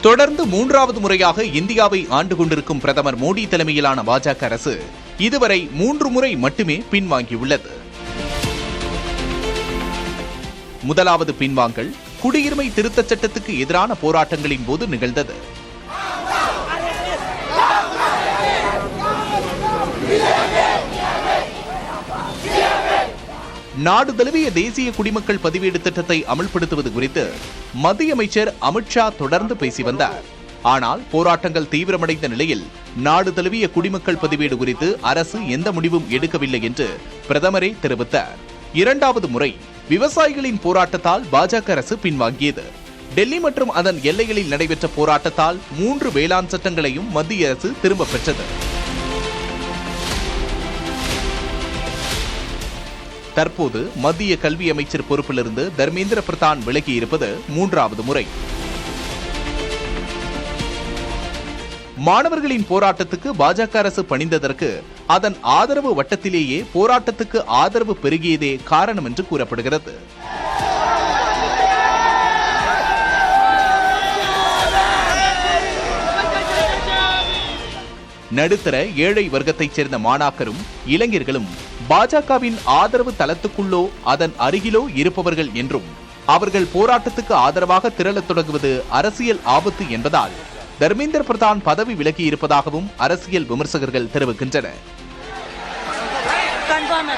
தொடர்ந்து மூன்றாவது முறையாக இந்தியாவை ஆண்டு கொண்டிருக்கும் பிரதமர் மோடி தலைமையிலான பாஜக அரசு இதுவரை 3 முறை மட்டுமே பின்வாங்கியுள்ளது. முதலாவது பின்வாங்கல் குடியுரிமை திருத்தச் சட்டத்துக்கு எதிரான போராட்டங்களின் போது நிகழ்ந்தது. நாடு தழுவிய தேசிய குடிமக்கள் பதிவேடு திட்டத்தை அமல்படுத்துவது குறித்து மத்திய அமைச்சர் அமித்ஷா தொடர்ந்து பேசி வந்தார். ஆனால் போராட்டங்கள் தீவிரமடைந்த நிலையில் நாடு தழுவிய குடிமக்கள் பதிவேடு குறித்து அரசு எந்த முடிவும் எடுக்கவில்லை என்று பிரதமரே தெரிவித்தார். இரண்டாவது முறை விவசாயிகளின் போராட்டத்தால் பாஜக அரசு பின்வாங்கியது. டெல்லி மற்றும் அதன் எல்லைகளில் நடைபெற்ற போராட்டத்தால் 3 வேளாண் சட்டங்களையும் மத்திய அரசு திரும்பப் பெற்றது. தற்போது மத்திய கல்வி அமைச்சர் பொறுப்பிலிருந்து தர்மேந்திர பிரதான் விலகியிருப்பது 3வது முறை. மாணவர்களின் போராட்டத்துக்கு பாஜக அரசு பணிந்ததற்கு அதன் ஆதரவு வட்டத்திலேயே போராட்டத்துக்கு ஆதரவு பெருகியதே காரணம் என்று கூறப்படுகிறது. நடுத்தர ஏழை வர்க்கத்தைச் சேர்ந்த மாணாக்கரும் இளைஞர்களும் பாஜகவின் ஆதரவு தளத்துக்குள்ளோ அதன் அருகிலோ இருப்பவர்கள் என்றும் அவர்கள் போராட்டத்துக்கு ஆதரவாக திரளத் தொடங்குவது அரசியல் ஆபத்து என்பதால் தர்மேந்திர பிரதான் பதவி விலகி இருப்பதாகவும் அரசியல் விமர்சகர்கள் தெரிவிக்கின்றனர். கன்ஃபார்ம்